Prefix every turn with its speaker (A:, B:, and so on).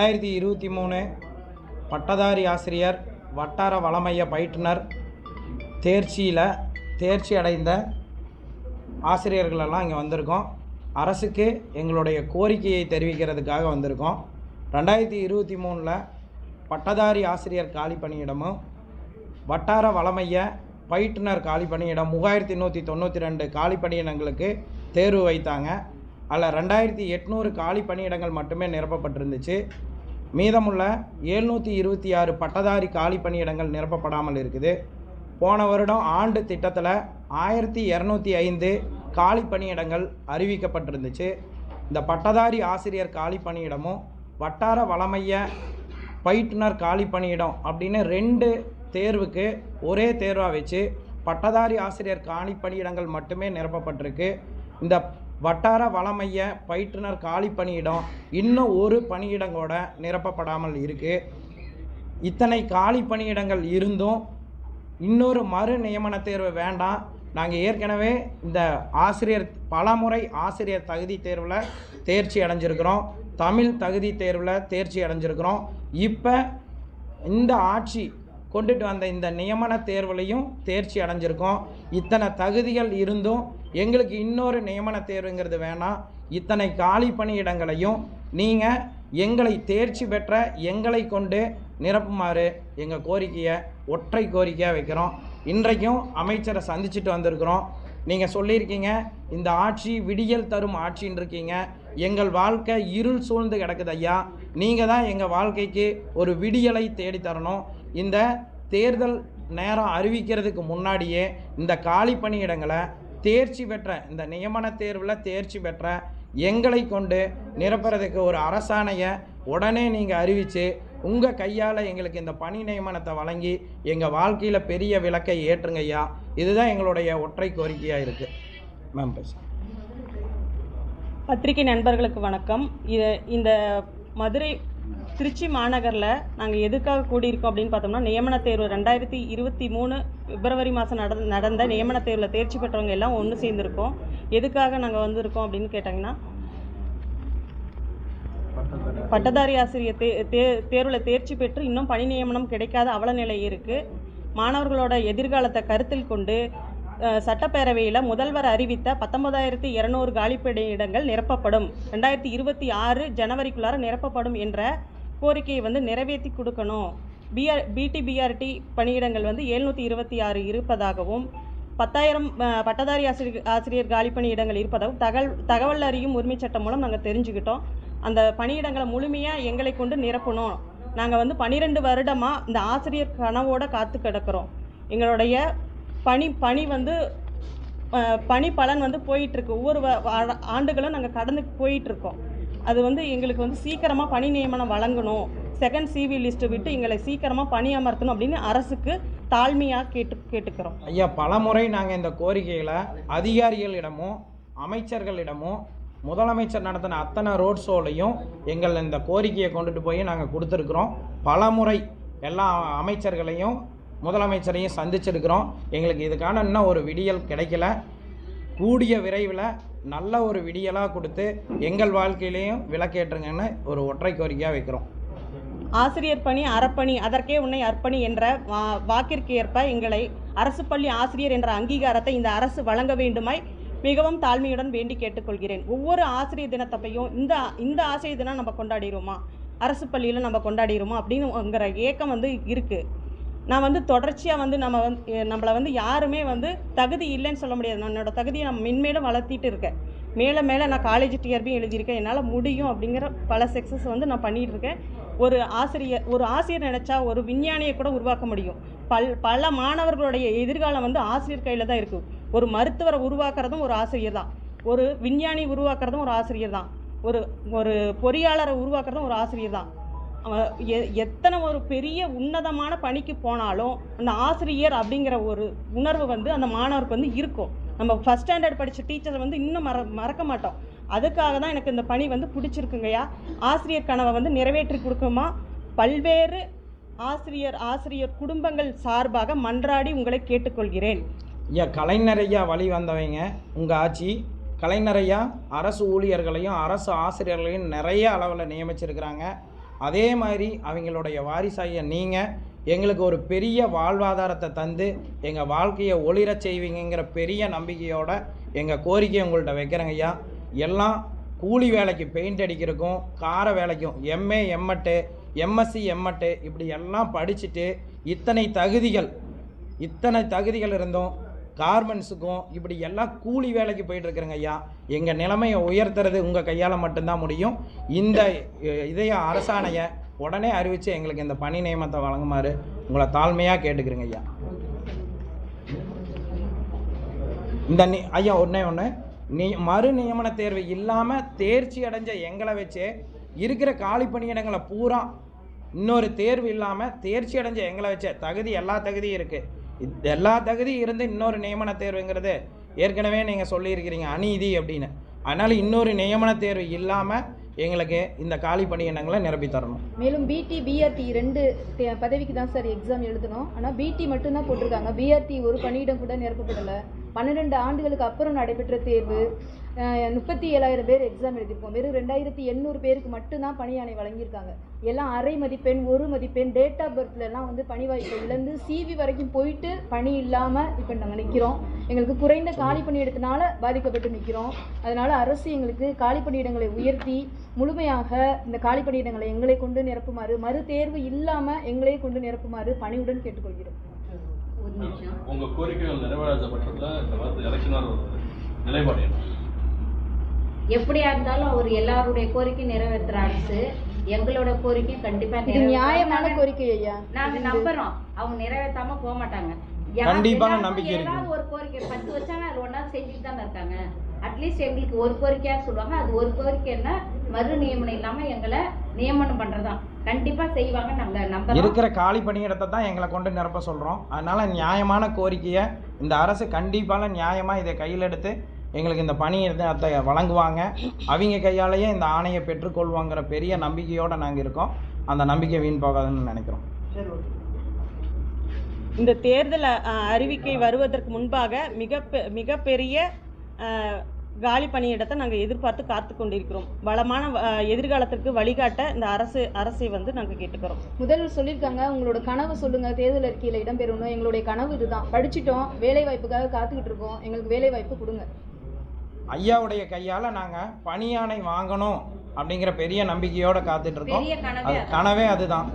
A: 2023 பட்டதாரி ஆசிரியர் வட்டார வளமைய பயிற்றுனர் தேர்ச்சி அடைந்த ஆசிரியர்களெல்லாம் இங்கே வந்திருக்கோம். அரசுக்கு எங்களுடைய கோரிக்கையை தெரிவிக்கிறதுக்காக வந்திருக்கோம். 2023 பட்டதாரி ஆசிரியர் காலி பணியிடமும் வட்டார வளமைய பயிற்றுனர் காலி பணியிடம் 3192 காலி பணியிடங்களுக்கு தேர்வு வைத்தாங்க. அதில் 2800 காலி பணியிடங்கள் மட்டுமே நிரப்பப்பட்டிருந்துச்சு. மீதமுள்ள 726 பட்டதாரி காலி பணியிடங்கள் நிரப்பப்படாமல் இருக்குது. போன வருடம் ஆண்டு திட்டத்தில் 1205 காலி பணியிடங்கள் அறிவிக்கப்பட்டிருந்துச்சு. இந்த பட்டதாரி ஆசிரியர் காலி பணியிடமும் வட்டார வளமைய பயிற்றுனர் காலி பணியிடம் அப்படின்னு 2 தேர்வுக்கு ஒரே தேர்வாக வச்சு பட்டதாரி ஆசிரியர் காலி பணியிடங்கள் மட்டுமே நிரப்பப்பட்டிருக்கு. இந்த வட்டார வளமைய பயிற்றுனர் காலி பணியிடம் இன்னும் ஒரு பணியிடங்கூட நிரப்பப்படாமல் இருக்குது. இத்தனை காலி பணியிடங்கள் இருந்தும் இன்னொரு மறு நியமன தேர்வு வேண்டாம், நாங்கள் ஏற்கனவே இந்த பலமுறை ஆசிரியர் தகுதி தேர்வில் தேர்ச்சி அடைஞ்சிருக்கிறோம், தமிழ் தகுதி தேர்வில் தேர்ச்சி அடைஞ்சிருக்கிறோம். இப்போ இந்த ஆட்சி கொண்டுட்டு வந்த இந்த நியமன தேர்வுலையும் தேர்ச்சி அடைஞ்சிருக்கோம். இத்தனை தகுதிகள் இருந்தும் எங்களுக்கு இன்னொரு நியமன தேர்வுங்கிறது வேணாம். இத்தனை காலி பணியிடங்களையும் நீங்கள் எங்களை தேர்ச்சி பெற்ற எங்களை கொண்டு நிரப்புமாறு எங்கள் கோரிக்கையை ஒற்றை கோரிக்கையாக வைக்கிறோம். இன்றைக்கும் அமைச்சரை சந்திச்சுட்டு வந்திருக்கிறோம். நீங்கள் சொல்லியிருக்கீங்க இந்த ஆட்சி விடியல் தரும் ஆட்சின்னு இருக்கீங்க, எங்கள் வாழ்க்கை இருள் சூழ்ந்து கிடக்குது ஐயா, நீங்கள் தான் எங்கள் வாழ்க்கைக்கு ஒரு விடியலை தேடித்தரணும். இந்த தேர்தல் நேரம் அறிவிக்கிறதுக்கு முன்னாடியே இந்த காலி பணியிடங்களை தேர்ச்சி பெற்ற இந்த நியமன தேர்வில் தேர்ச்சி பெற்ற எங்களை கொண்டு நிரப்புறதுக்கு ஒரு அரசாணையை உடனே நீங்கள் அறிவித்து உங்கள் கையால் எங்களுக்கு இந்த பணி நியமனத்தை வழங்கி எங்கள் வாழ்க்கையில் பெரிய விளக்கை ஏற்றுங்க ஐயா. இதுதான் எங்களுடைய ஒற்றை கோரிக்கையாக இருக்குது. மேம் பேச
B: பத்திரிகை நண்பர்களுக்கு வணக்கம். இந்த மதுரை திருச்சி மாநகரில் நாங்கள் எதுக்காக கூடியிருக்கோம் அப்படின்னு பார்த்தோம்னா, நியமன தேர்வு 2023 பிப்ரவரி மாதம் நடந்த நியமன தேர்வில் தேர்ச்சி பெற்றவங்க எல்லாம் ஒன்று சேர்ந்துருக்கோம். எதுக்காக நாங்கள் வந்திருக்கோம் அப்படின்னு கேட்டாங்கன்னா, பட்டதாரி ஆசிரியர் தேர்வில் தேர்ச்சி பெற்று இன்னும் பணி நியமனம் கிடைக்காத அவல நிலை இருக்குது. மாணவர்களோட எதிர்காலத்தை கருத்தில் கொண்டு சட்டப்பேரவையில் முதல்வர் அறிவித்த 19,200 காலி பணியிடங்கள் நிரப்பப்படும், 2026 ஜனவரிக்குள்ளார நிரப்பப்படும் என்ற கோரிக்கையை நிறைவேற்றி கொடுக்கணும். பிடிபிஆர்டி பணியிடங்கள் 726 இருப்பதாகவும் 10,000 பட்டதாரி ஆசிரியர் காலி பணியிடங்கள் இருப்பதாகவும் தகவல் அறியும் உரிமை சட்டம் மூலம் நாங்கள் தெரிஞ்சுக்கிட்டோம். அந்த பணியிடங்களை முழுமையாக எங்களை கொண்டு நிரப்பணும். நாங்கள் 12 வருடமாக இந்த ஆசிரியர் கனவோடு காத்து கிடக்கிறோம். எங்களுடைய பணி பலன் போயிட்டுருக்கு. ஒவ்வொரு ஆண்டுகளும் நாங்கள் கடந்து போயிட்டுருக்கோம். அது எங்களுக்கு சீக்கிரமாக பணி நியமனம் வழங்கணும், செகண்ட் சிவி லிஸ்ட்டு விட்டு எங்களை சீக்கிரமாக பணி அமர்த்தணும் அப்படின்னு அரசுக்கு தாழ்மையாக கேட்டுக்கிறோம்
A: ஐயா. பலமுறை நாங்கள் இந்த கோரிக்கைகளை அதிகாரிகளிடமும் அமைச்சர்களிடமும் முதலமைச்சர் நடத்தின அத்தனை ரோட் ஷோலையும் எங்கள் இந்த கோரிக்கையை கொண்டுட்டு போய் நாங்கள் கொடுத்துருக்குறோம். பலமுறை எல்லா அமைச்சர்களையும் முதலமைச்சரையும் சந்திச்சிருக்கிறோம். எங்களுக்கு இதுக்கான இன்னும் ஒரு விடியல் கிடைக்கல. கூடிய விரைவில் நல்ல ஒரு விடியலாக கொடுத்து எங்கள் வாழ்க்கையிலையும் விளக்கேற்றுங்கன்னு ஒரு ஒற்றை கோரிக்கையாக வைக்கிறோம்.
B: ஆசிரியர் பணி அறப்பணி அதற்கே உன்னை அர்ப்பணி என்ற வாக்கிற்கு ஏற்ப எங்களை அரசு பள்ளி ஆசிரியர் என்ற அங்கீகாரத்தை இந்த அரசு வழங்க வேண்டுமாய் மிகவும் தாழ்மையுடன் வேண்டி கேட்டுக்கொள்கிறேன். ஒவ்வொரு ஆசிரியர் தினத்தப்பையும் இந்த ஆசிரியர் தினம் நம்ம கொண்டாடிடுவோமா, அரசு பள்ளியில் நம்ம கொண்டாடிடுவோமா அப்படின்னுங்கிற ஏக்கம் இருக்குது. நான் தொடர்ச்சியாக நம்மளை யாருமே தகுதி இல்லைன்னு சொல்ல முடியாது. என்னோட தகுதியை நான் மென்மேலும் வளர்த்திட்டு இருக்கேன். மேலே நான் காலேஜ் டிஆர்பியும் எழுதியிருக்கேன். என்னால் முடியும் அப்படிங்கிற பல சக்ஸஸ் நான் பண்ணிகிட்டு இருக்கேன். ஒரு ஆசிரியர் நினச்சா ஒரு விஞ்ஞானியை கூட உருவாக்க முடியும். பல மாணவர்களுடைய எதிர்காலம் ஆசிரியர் கையில் தான் இருக்குது. ஒரு மருத்துவரை உருவாக்குறதும் ஒரு ஆசிரியர் தான், ஒரு விஞ்ஞானி உருவாக்குறதும் ஒரு ஆசிரியர் தான், ஒரு பொறியாளரை உருவாக்குறதும் ஒரு ஆசிரியர் தான். எத்தனை ஒரு பெரிய உன்னதமான பணிக்கு போனாலும் அந்த ஆசிரியர் அப்படிங்கிற ஒரு உணர்வு அந்த மாணவருக்கு இருக்கும். நம்ம ஃபஸ்ட் ஸ்டாண்டர்ட் படித்த டீச்சரை இன்னும் மறக்க மாட்டோம். அதுக்காக தான் எனக்கு இந்த பணி பிடிச்சிருக்குங்கய்யா. ஆசிரியர் கனவை நிறைவேற்றி கொடுக்குமா பல்வேறு ஆசிரியர் குடும்பங்கள் சார்பாக மன்றாடி உங்களை கேட்டுக்கொள்கிறேன்.
A: ஐயா, கலைஞரையா வழி வந்தவங்க உங்கள் ஆட்சி. கலைஞரையா அரசு ஊழியர்களையும் அரசு ஆசிரியர்களையும் நிறைய அளவில் நியமிச்சிருக்கிறாங்க. அதே மாதிரி அவங்களுடைய வாரிசாகிய நீங்கள் எங்களுக்கு ஒரு பெரிய வாழ்வாதாரத்தை தந்து எங்கள் வாழ்க்கையை ஒளிரச் செய்வீங்கிற பெரிய நம்பிக்கையோட எங்கள் கோரிக்கையை உங்கள்கிட்ட வைக்கிறேங்க ஐயா. எல்லாம் கூலி வேலைக்கு பெயிண்ட் அடிக்கிறதுக்கும் கார வேலைக்கும் எம்ஏ எம்எட்டு எம்எஸ்சி எம்எட்டு இப்படி எல்லாம் படிச்சுட்டு இத்தனை தகுதிகள் இருந்தும் கார்மெண்ட்ஸுக்கும் இப்படி எல்லாம் கூலி வேலைக்கு போயிட்டுருக்குறேங்க ஐயா. எங்கள் நிலைமையை உயர்த்துறது உங்கள் கையால் மட்டும்தான் முடியும். இந்த இதய அரசாணையை உடனே அறிவித்து எங்களுக்கு இந்த பணி நியமனத்தை வழங்குமாறு உங்களை தாழ்மையாக கேட்டுக்கிறேங்க ஐயா. இந்த ஐயா ஒன்று மறு நியமன தேர்வு இல்லாமல் தேர்ச்சி அடைஞ்ச எங்களை வச்சு இருக்கிற காலி பணியிடங்களை பூரா இன்னொரு தேர்வு இல்லாமல் தேர்ச்சி அடைஞ்ச எங்களை வச்ச எல்லா தகுதியும் இருக்குது. எல்லா தகுதியும் இருந்து இன்னொரு நியமன தேர்வுங்கிறது ஏற்கனவே நீங்கள் சொல்லியிருக்கிறீங்க அநீதி அப்படின்னு. அதனால் இன்னொரு நியமன தேர்வு இல்லாமல் எங்களுக்கு இந்த காலி பணியிடங்களை நிரப்பி தரணும்.
C: மேலும் பிடி பிஆர்டி 2 பதவிக்கு தான் சார் எக்ஸாம் எழுதணும். ஆனால் பிடி மட்டும்தான் போட்டிருக்காங்க. பிஆர்டி ஒரு பணியிடம் கூட நிரப்பப்படலை. 12 ஆண்டுகளுக்கு அப்புறம் நடைபெற்ற தேர்வு. 37,000 பேர் எக்ஸாம் எழுதியிருக்கோம். வெறும் 2,800 பேருக்கு மட்டும்தான் பணியாணை வழங்கியிருக்காங்க. எல்லாம் அரை மதிப்பெண், ஒரு மதிப்பெண், டேட் ஆஃப் பர்த்லலாம் பணி வாய்ப்பை இழந்து சிவி வரைக்கும் போயிட்டு பணி இல்லாமல் இப்போ நாங்கள் நிற்கிறோம். எங்களுக்கு குறைந்த காலி பணியிடத்தினால பாதிக்கப்பட்டு நிற்கிறோம். அதனால் அரசு எங்களுக்கு காலி பணியிடங்களை உயர்த்தி முழுமையாக இந்த காலி பணியிடங்களை எங்களை கொண்டு நிரப்புமாறு, மறு தேர்வு இல்லாமல் எங்களே கொண்டு நிரப்புமாறு பணியுடன் கேட்டுக்கொள்கிறோம்.
D: உங்க கோரிக்கைகள் நிறைவேற்றப்பட்டதுல எலெக்ஷன் நிலைப்பாடு
E: எப்படியா இருந்தாலும் அவர் எல்லாருடைய கோரிக்கை நிறைவேற்றுற அரசு எங்களோட கோரிக்கை கண்டிப்பா
C: நியாயமான கோரிக்கை ஐயா.
E: நாங்க நம்புறோம் அவங்க நிறைவேற்றாம போக மாட்டாங்க.
A: கண்டிப்பான நம்பிக்கை இருக்கு.
E: ஏதாவது ஒரு கோரிக்கை 10 வருஷமா அது ஒன்னா செஞ்சுட்டு தானே இருக்காங்க. அட்லீஸ்ட் எங்களுக்கு ஒரு கோரிக்கையா சொல்லுவாங்க. அது ஒரு கோரிக்கைன்னா மறு நியமனம் இல்லாம எங்களை நியமனம் பண்றதா கண்டிப்பா செய்வாங்க. நாங்க நம்ப
A: இருக்கிற காலி பணியிடத்தை தான் எங்களை கொண்டு நிரப்ப சொல்றோம். அதனால நியாயமான கோரிக்கையை இந்த அரசு கண்டிப்பான நியாயமா இதை கையில் எடுத்து எங்களுக்கு இந்த பணியிடத்தை வழங்குவாங்க. அவங்க கையாலேயே இந்த ஆணையை பெற்றுக்கொள்வாங்கிற பெரிய நம்பிக்கையோடு நாங்கள் இருக்கோம். அந்த நம்பிக்கை வீண் போகாதுன்னு நினைக்கிறோம்.
B: இந்த தேர்தல் அறிவிக்கை வருவதற்கு முன்பாக மிகப்பெரிய காலி பணியிடத்தை நாங்கள் எதிர்பார்த்து காத்து கொண்டிருக்கிறோம். வளமான எதிர்காலத்திற்கு வழிகாட்ட இந்த அரசை நாங்கள் கேட்டுக்கிறோம்.
C: முதல்வர் சொல்லியிருக்காங்க, உங்களோட கனவு சொல்லுங்கள், தேர்தல் அறிக்கையில் இடம்பெறணும். எங்களுடைய கனவு இதுதான். படிச்சுட்டோம், வேலை வாய்ப்புக்காக காத்துக்கிட்டு இருக்கோம். எங்களுக்கு வேலை வாய்ப்பு கொடுங்க.
A: ஐயாவுடைய கையால் நாங்கள் பணியாணை வாங்கணும் அப்படிங்கிற பெரிய நம்பிக்கையோடு காத்துட்டு இருக்கோம். கனவே அதுதான்.